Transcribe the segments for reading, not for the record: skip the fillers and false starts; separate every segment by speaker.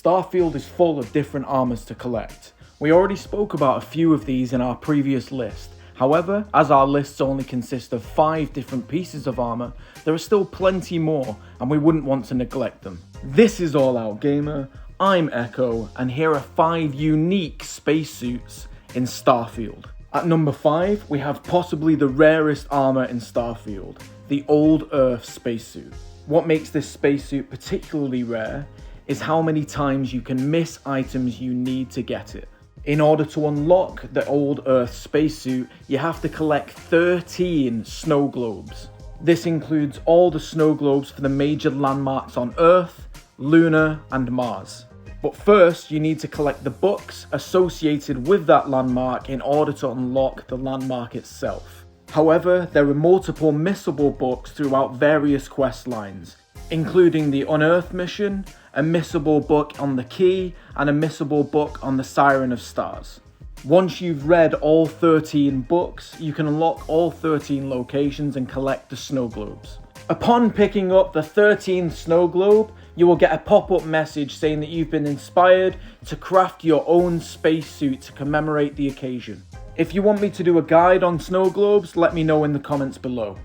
Speaker 1: Starfield is full of different armours to collect. We already spoke about a few of these in our previous list. However, as our lists only consist of 5 different pieces of armour, there are still plenty more and we wouldn't want to neglect them. This is All Out Gamer, I'm Echo, and here are 5 unique spacesuits in Starfield. At number 5, we have possibly the rarest armour in Starfield, the Old Earth Spacesuit. What makes this spacesuit particularly rare is how many times you can miss items you need to get it. In order to unlock the Old Earth Spacesuit, you have to collect 13 Snowglobes. This includes all the Snowglobes for the major landmarks on Earth, Luna, and Mars. But first, you need to collect the books associated with that landmark in order to unlock the landmark itself. However, there are multiple missable books throughout various quest lines, including the Unearth mission, a missable book on the Key, and a missable book on the Siren of Stars. Once you've read all 13 books, you can unlock all 13 locations and collect the Snowglobes. Upon picking up the 13th Snowglobe, you will get a pop-up message saying that you've been inspired to craft your own spacesuit to commemorate the occasion. If you want me to do a guide on Snowglobes, let me know in the comments below.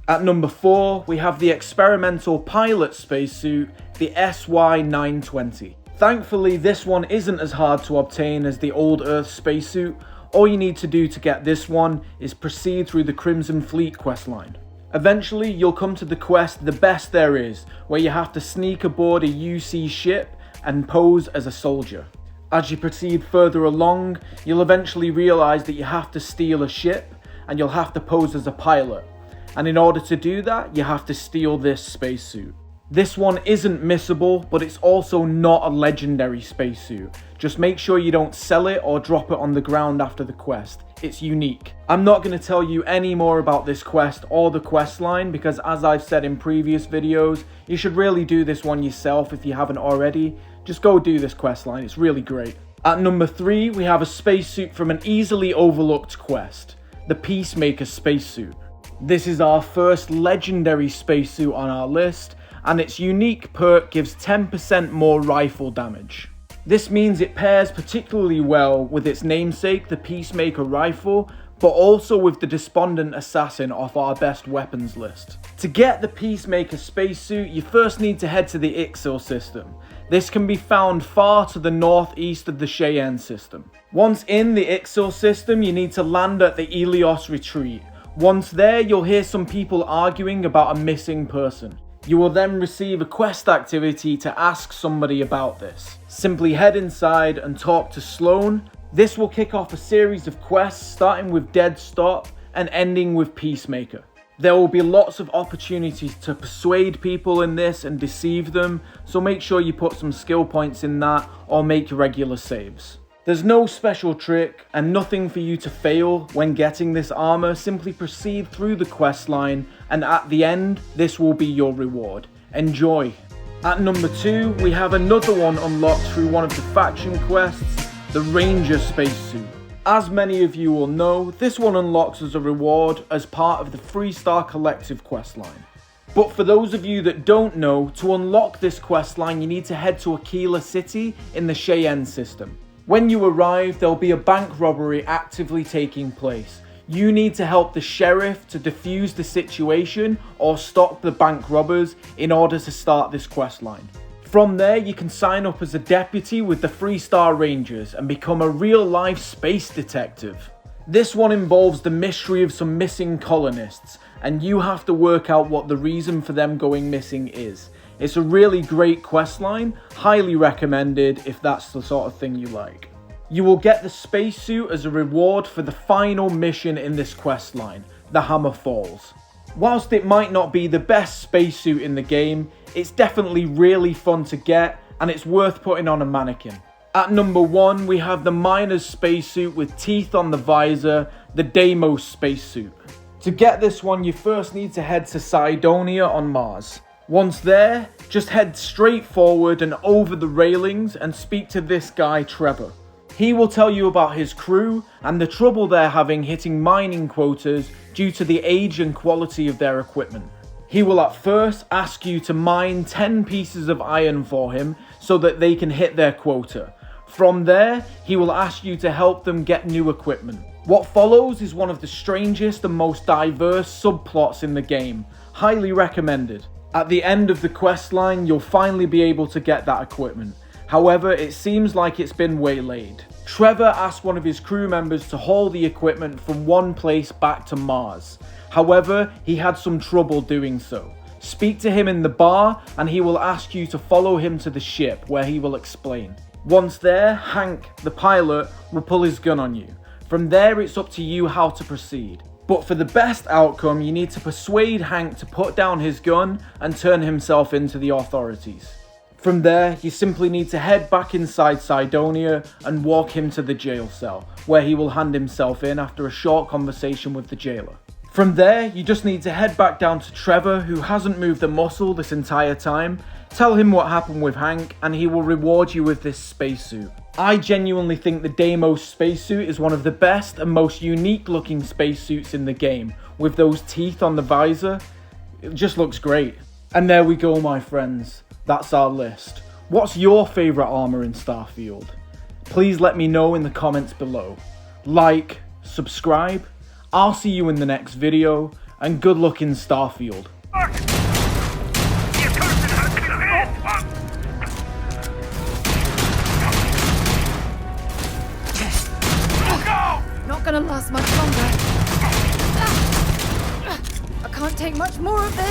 Speaker 1: At number 4, we have the experimental pilot spacesuit, the SY-920. Thankfully, this one isn't as hard to obtain as the Old Earth Spacesuit. All you need to do to get this one is proceed through the Crimson Fleet questline. Eventually, you'll come to the quest The Best There Is, where you have to sneak aboard a UC ship and pose as a soldier. As you proceed further along, you'll eventually realise that you have to steal a ship and you'll have to pose as a pilot. And in order to do that, you have to steal this spacesuit. This one isn't missable, but it's also not a legendary spacesuit. Just make sure you don't sell it or drop it on the ground after the quest. It's unique. I'm not going to tell you any more about this quest or the quest line because, as I've said in previous videos, you should really do this one yourself if you haven't already. Just go do this quest line, it's really great. At number 3, we have a spacesuit from an easily overlooked quest, the Peacemaker Spacit. This is our first legendary spacesuit on our list, and its unique perk gives 10% more rifle damage. This means it pairs particularly well with its namesake, the Peacemaker rifle, but also with the Despondent Assassin off our best weapons list. To get the Peacemaker Spacesuit, you first need to head to the Ixil system. This can be found far to the northeast of the Cheyenne system. Once in the Ixil system, you need to land at the Elios Retreat. Once there, you'll hear some people arguing about a missing person. You will then receive a quest activity to ask somebody about this. Simply head inside and talk to Sloan. This will kick off a series of quests starting with Dead Stop and ending with Peacemaker. There will be lots of opportunities to persuade people in this and deceive them, so make sure you put some skill points in that or make regular saves. There's no special trick and nothing for you to fail when getting this armor. Simply proceed through the quest line and at the end, this will be your reward. Enjoy. At number 2, we have another one unlocked through one of the faction quests, the Ranger Spacesuit. As many of you will know, this one unlocks as a reward as part of the Freestar Collective questline. But for those of you that don't know, to unlock this questline you need to head to Aquila City in the Cheyenne system. When you arrive, there'll be a bank robbery actively taking place. You need to help the sheriff to defuse the situation or stop the bank robbers in order to start this questline. From there, you can sign up as a deputy with the Freestar Rangers and become a real-life space detective. This one involves the mystery of some missing colonists, and you have to work out what the reason for them going missing is. It's a really great questline, highly recommended if that's the sort of thing you like. You will get the spacesuit as a reward for the final mission in this questline, the Hammer Falls. Whilst it might not be the best spacesuit in the game, it's definitely really fun to get and it's worth putting on a mannequin. At number 1, we have the Miner Spacesuit with teeth on the visor, the Deimos Spacesuit. To get this one, you first need to head to Cydonia on Mars. Once there, just head straight forward and over the railings and speak to this guy Trevor. He will tell you about his crew and the trouble they're having hitting mining quotas due to the age and quality of their equipment. He will at first ask you to mine 10 pieces of iron for him so that they can hit their quota. From there, he will ask you to help them get new equipment. What follows is one of the strangest and most diverse subplots in the game. Highly recommended. At the end of the quest line, you'll finally be able to get that equipment. However, it seems like it's been waylaid. Trevor asked one of his crew members to haul the equipment from one place back to Mars. However, he had some trouble doing so. Speak to him in the bar and he will ask you to follow him to the ship where he will explain. Once there, Hank, the pilot, will pull his gun on you. From there, it's up to you how to proceed. But for the best outcome, you need to persuade Hank to put down his gun and turn himself into the authorities. From there, you simply need to head back inside Cydonia and walk him to the jail cell, where he will hand himself in after a short conversation with the jailer. From there, you just need to head back down to Trevor, who hasn't moved a muscle this entire time, tell him what happened with Hank, and he will reward you with this spacesuit. I genuinely think the Deimos spacesuit is one of the best and most unique looking spacesuits in the game, with those teeth on the visor. It just looks great. And there we go, my friends. That's our list. What's your favourite armour in Starfield? Please let me know in the comments below. Like, subscribe, I'll see you in the next video, and good luck in Starfield.
Speaker 2: Not gonna last much longer. I can't take much more of this.